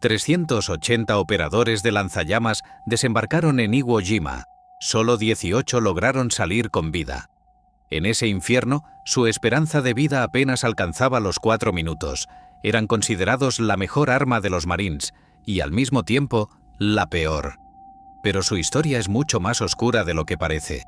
380 operadores de lanzallamas desembarcaron en Iwo Jima. Solo 18 lograron salir con vida. En ese infierno, su esperanza de vida apenas alcanzaba los 4 minutos. Eran considerados la mejor arma de los Marines y, al mismo tiempo, la peor. Pero su historia es mucho más oscura de lo que parece.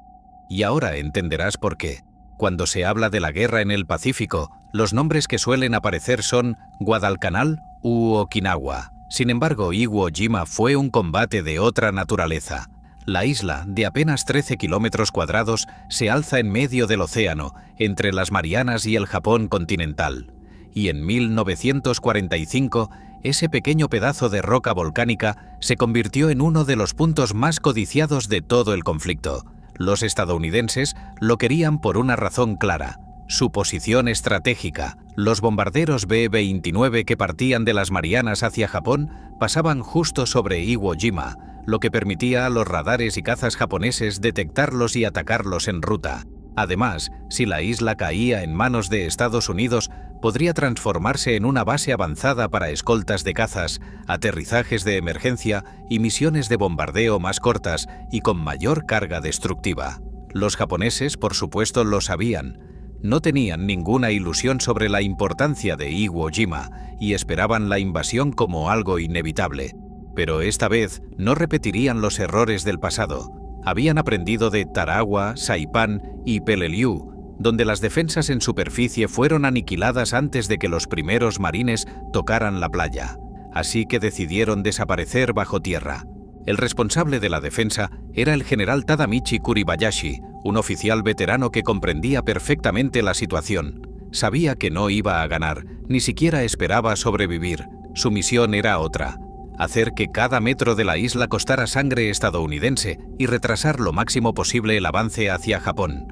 Y ahora entenderás por qué. Cuando se habla de la guerra en el Pacífico, los nombres que suelen aparecer son Guadalcanal u Okinawa. Sin embargo, Iwo Jima fue un combate de otra naturaleza. La isla, de apenas 13 kilómetros cuadrados, se alza en medio del océano, entre las Marianas y el Japón continental. Y en 1945, ese pequeño pedazo de roca volcánica se convirtió en uno de los puntos más codiciados de todo el conflicto. Los estadounidenses lo querían por una razón clara: su posición estratégica. Los bombarderos B-29 que partían de las Marianas hacia Japón pasaban justo sobre Iwo Jima, lo que permitía a los radares y cazas japoneses detectarlos y atacarlos en ruta. Además, si la isla caía en manos de Estados Unidos, podría transformarse en una base avanzada para escoltas de cazas, aterrizajes de emergencia y misiones de bombardeo más cortas y con mayor carga destructiva. Los japoneses, por supuesto, lo sabían. No tenían ninguna ilusión sobre la importancia de Iwo Jima y esperaban la invasión como algo inevitable. Pero esta vez no repetirían los errores del pasado. Habían aprendido de Tarawa, Saipan y Peleliu, donde las defensas en superficie fueron aniquiladas antes de que los primeros marines tocaran la playa. Así que decidieron desaparecer bajo tierra. El responsable de la defensa era el general Tadamichi Kuribayashi, un oficial veterano que comprendía perfectamente la situación. Sabía que no iba a ganar, ni siquiera esperaba sobrevivir. Su misión era otra: hacer que cada metro de la isla costara sangre estadounidense y retrasar lo máximo posible el avance hacia Japón.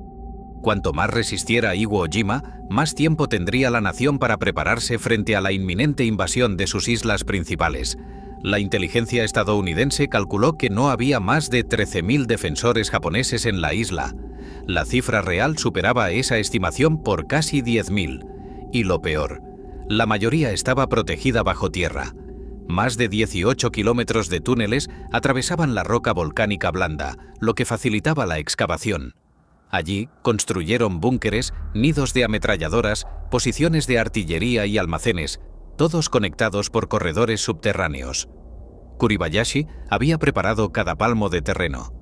Cuanto más resistiera Iwo Jima, más tiempo tendría la nación para prepararse frente a la inminente invasión de sus islas principales. La inteligencia estadounidense calculó que no había más de 13.000 defensores japoneses en la isla. La cifra real superaba esa estimación por casi 10.000. Y lo peor, la mayoría estaba protegida bajo tierra. Más de 18 kilómetros de túneles atravesaban la roca volcánica blanda, lo que facilitaba la excavación. Allí construyeron búnkeres, nidos de ametralladoras, posiciones de artillería y almacenes, todos conectados por corredores subterráneos. Kuribayashi había preparado cada palmo de terreno.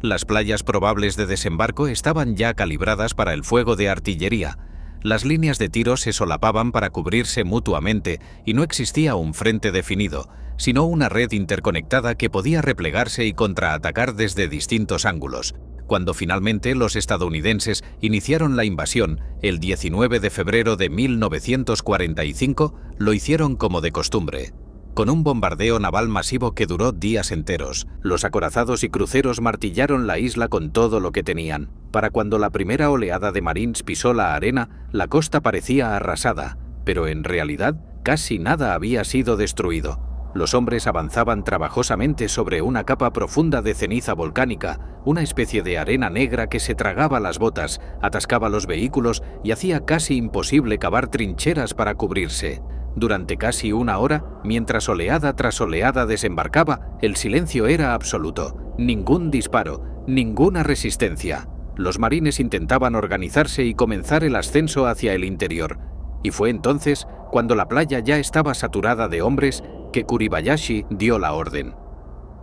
Las playas probables de desembarco estaban ya calibradas para el fuego de artillería. Las líneas de tiro se solapaban para cubrirse mutuamente y no existía un frente definido, sino una red interconectada que podía replegarse y contraatacar desde distintos ángulos. Cuando finalmente los estadounidenses iniciaron la invasión, el 19 de febrero de 1945, lo hicieron como de costumbre. Con un bombardeo naval masivo que duró días enteros, los acorazados y cruceros martillaron la isla con todo lo que tenían. Para cuando la primera oleada de Marines pisó la arena, la costa parecía arrasada, pero en realidad casi nada había sido destruido. Los hombres avanzaban trabajosamente sobre una capa profunda de ceniza volcánica, una especie de arena negra que se tragaba las botas, atascaba los vehículos y hacía casi imposible cavar trincheras para cubrirse. Durante casi una hora, mientras oleada tras oleada desembarcaba, el silencio era absoluto. Ningún disparo, ninguna resistencia. Los marines intentaban organizarse y comenzar el ascenso hacia el interior. Y fue entonces, cuando la playa ya estaba saturada de hombres, que Kuribayashi dio la orden.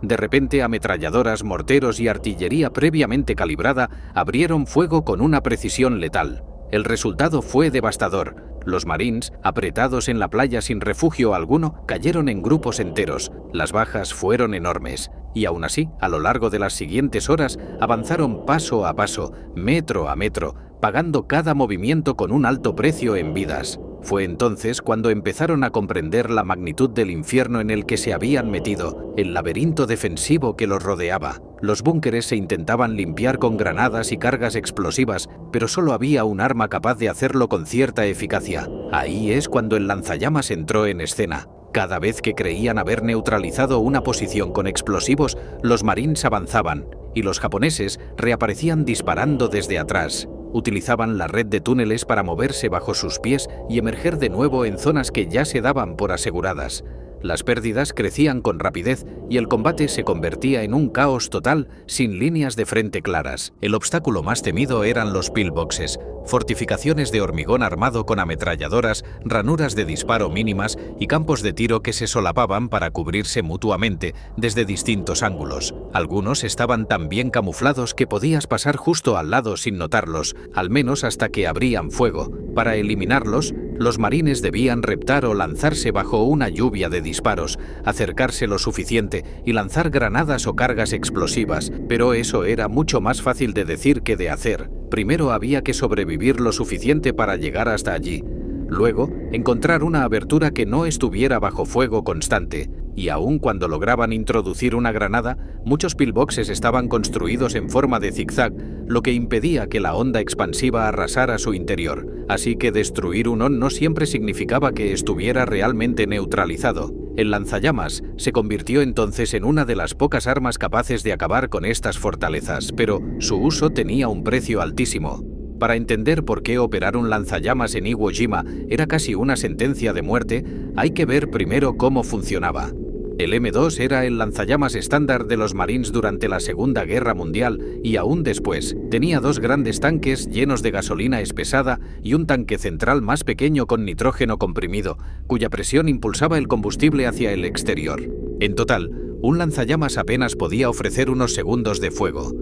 De repente, ametralladoras, morteros y artillería previamente calibrada abrieron fuego con una precisión letal. El resultado fue devastador. Los marines, apretados en la playa sin refugio alguno, cayeron en grupos enteros. Las bajas fueron enormes. Y aún así, a lo largo de las siguientes horas, avanzaron paso a paso, metro a metro, pagando cada movimiento con un alto precio en vidas. Fue entonces cuando empezaron a comprender la magnitud del infierno en el que se habían metido, el laberinto defensivo que los rodeaba. Los búnkeres se intentaban limpiar con granadas y cargas explosivas, pero solo había un arma capaz de hacerlo con cierta eficacia. Ahí es cuando el lanzallamas entró en escena. Cada vez que creían haber neutralizado una posición con explosivos, los marines avanzaban, y los japoneses reaparecían disparando desde atrás. Utilizaban la red de túneles para moverse bajo sus pies y emerger de nuevo en zonas que ya se daban por aseguradas. Las pérdidas crecían con rapidez y el combate se convertía en un caos total sin líneas de frente claras. El obstáculo más temido eran los pillboxes, fortificaciones de hormigón armado con ametralladoras, ranuras de disparo mínimas y campos de tiro que se solapaban para cubrirse mutuamente desde distintos ángulos. Algunos estaban tan bien camuflados que podías pasar justo al lado sin notarlos, al menos hasta que abrían fuego. Para eliminarlos, los marines debían reptar o lanzarse bajo una lluvia de disparos, acercarse lo suficiente y lanzar granadas o cargas explosivas, pero eso era mucho más fácil de decir que de hacer. Primero había que sobrevivir lo suficiente para llegar hasta allí. Luego, encontrar una abertura que no estuviera bajo fuego constante. Y aun cuando lograban introducir una granada, muchos pillboxes estaban construidos en forma de zigzag, lo que impedía que la onda expansiva arrasara su interior. Así que destruir uno no siempre significaba que estuviera realmente neutralizado. El lanzallamas se convirtió entonces en una de las pocas armas capaces de acabar con estas fortalezas, pero su uso tenía un precio altísimo. Para entender por qué operar un lanzallamas en Iwo Jima era casi una sentencia de muerte, hay que ver primero cómo funcionaba. El M2 era el lanzallamas estándar de los Marines durante la Segunda Guerra Mundial y aún después. Tenía dos grandes tanques llenos de gasolina espesada y un tanque central más pequeño con nitrógeno comprimido, cuya presión impulsaba el combustible hacia el exterior. En total, un lanzallamas apenas podía ofrecer unos segundos de fuego.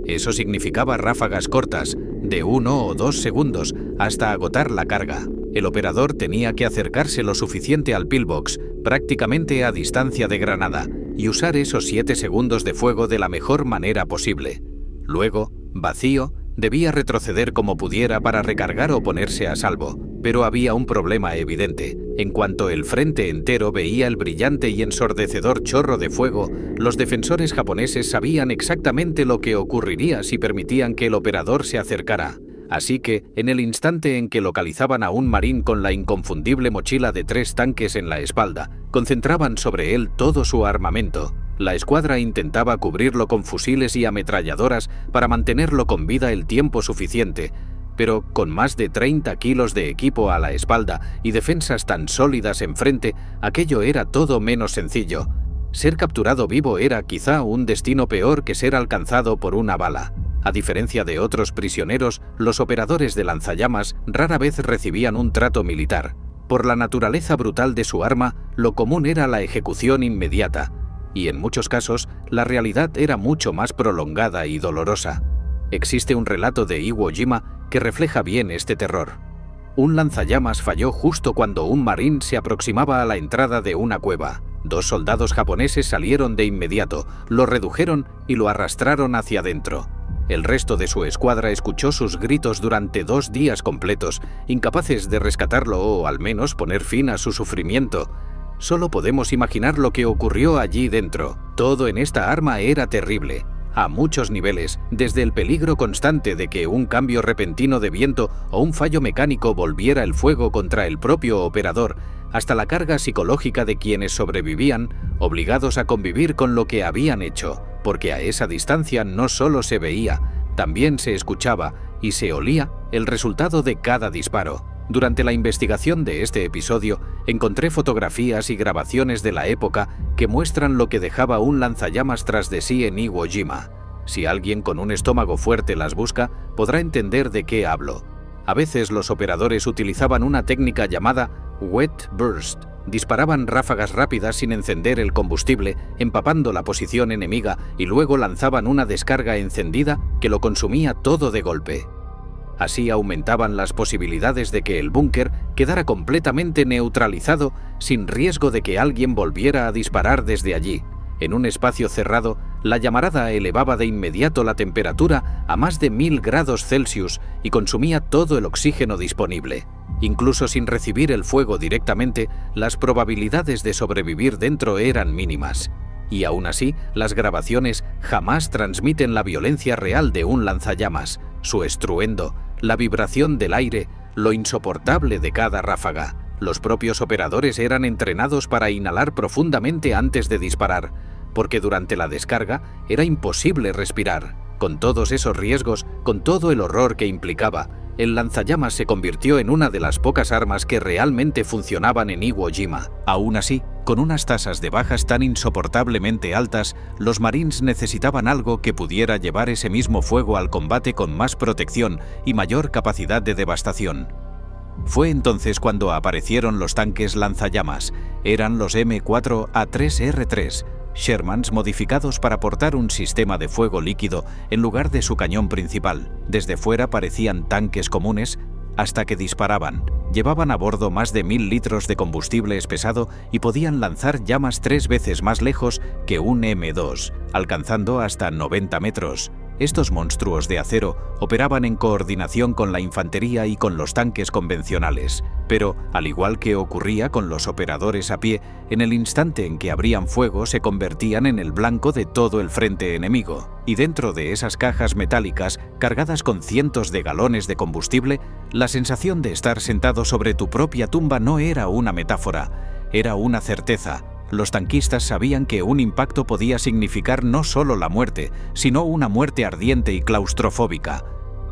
Eso significaba ráfagas cortas, de 1 o 2 segundos, hasta agotar la carga. El operador tenía que acercarse lo suficiente al pillbox, prácticamente a distancia de granada, y usar esos 7 segundos de fuego de la mejor manera posible. Luego, vacío, debía retroceder como pudiera para recargar o ponerse a salvo. Pero había un problema evidente. En cuanto el frente entero veía el brillante y ensordecedor chorro de fuego, los defensores japoneses sabían exactamente lo que ocurriría si permitían que el operador se acercara. Así que, en el instante en que localizaban a un marín con la inconfundible mochila de 3 tanques en la espalda, concentraban sobre él todo su armamento. La escuadra intentaba cubrirlo con fusiles y ametralladoras para mantenerlo con vida el tiempo suficiente, pero con más de 30 kilos de equipo a la espalda y defensas tan sólidas enfrente, aquello era todo menos sencillo. Ser capturado vivo era quizá un destino peor que ser alcanzado por una bala. A diferencia de otros prisioneros, los operadores de lanzallamas rara vez recibían un trato militar. Por la naturaleza brutal de su arma, lo común era la ejecución inmediata, y en muchos casos, la realidad era mucho más prolongada y dolorosa. Existe un relato de Iwo Jima que refleja bien este terror. Un lanzallamas falló justo cuando un marín se aproximaba a la entrada de una cueva. 2 soldados japoneses salieron de inmediato, lo redujeron y lo arrastraron hacia adentro. El resto de su escuadra escuchó sus gritos durante 2 días completos, incapaces de rescatarlo o al menos poner fin a su sufrimiento. Solo podemos imaginar lo que ocurrió allí dentro. Todo en esta arma era terrible, a muchos niveles, desde el peligro constante de que un cambio repentino de viento o un fallo mecánico volviera el fuego contra el propio operador, hasta la carga psicológica de quienes sobrevivían, obligados a convivir con lo que habían hecho, porque a esa distancia no solo se veía, también se escuchaba y se olía el resultado de cada disparo. Durante la investigación de este episodio, encontré fotografías y grabaciones de la época que muestran lo que dejaba un lanzallamas tras de sí en Iwo Jima. Si alguien con un estómago fuerte las busca, podrá entender de qué hablo. A veces los operadores utilizaban una técnica llamada wet burst. Disparaban ráfagas rápidas sin encender el combustible, empapando la posición enemiga, y luego lanzaban una descarga encendida que lo consumía todo de golpe. Así aumentaban las posibilidades de que el búnker quedara completamente neutralizado sin riesgo de que alguien volviera a disparar desde allí. En un espacio cerrado, la llamarada elevaba de inmediato la temperatura a más de 1000 grados Celsius y consumía todo el oxígeno disponible. Incluso sin recibir el fuego directamente, las probabilidades de sobrevivir dentro eran mínimas. Y aún así, las grabaciones jamás transmiten la violencia real de un lanzallamas, su estruendo, la vibración del aire, lo insoportable de cada ráfaga. Los propios operadores eran entrenados para inhalar profundamente antes de disparar, porque durante la descarga era imposible respirar. Con todos esos riesgos, con todo el horror que implicaba, el lanzallamas se convirtió en una de las pocas armas que realmente funcionaban en Iwo Jima. Aún así, con unas tasas de bajas tan insoportablemente altas, los Marines necesitaban algo que pudiera llevar ese mismo fuego al combate con más protección y mayor capacidad de devastación. Fue entonces cuando aparecieron los tanques lanzallamas. Eran los M4A3R3, Shermans modificados para portar un sistema de fuego líquido en lugar de su cañón principal. Desde fuera parecían tanques comunes hasta que disparaban. Llevaban a bordo más de 1000 litros de combustible espesado y podían lanzar llamas 3 veces más lejos que un M2, alcanzando hasta 90 metros. Estos monstruos de acero operaban en coordinación con la infantería y con los tanques convencionales, pero, al igual que ocurría con los operadores a pie, en el instante en que abrían fuego se convertían en el blanco de todo el frente enemigo. Y dentro de esas cajas metálicas, cargadas con cientos de galones de combustible, la sensación de estar sentado sobre tu propia tumba no era una metáfora, era una certeza. Los tanquistas sabían que un impacto podía significar no solo la muerte, sino una muerte ardiente y claustrofóbica.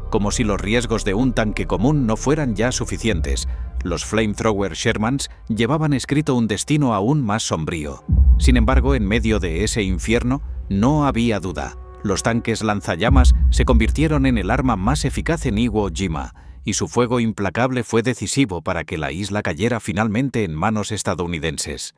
Como si los riesgos de un tanque común no fueran ya suficientes, los Flamethrower Shermans llevaban escrito un destino aún más sombrío. Sin embargo, en medio de ese infierno, no había duda. Los tanques lanzallamas se convirtieron en el arma más eficaz en Iwo Jima, y su fuego implacable fue decisivo para que la isla cayera finalmente en manos estadounidenses.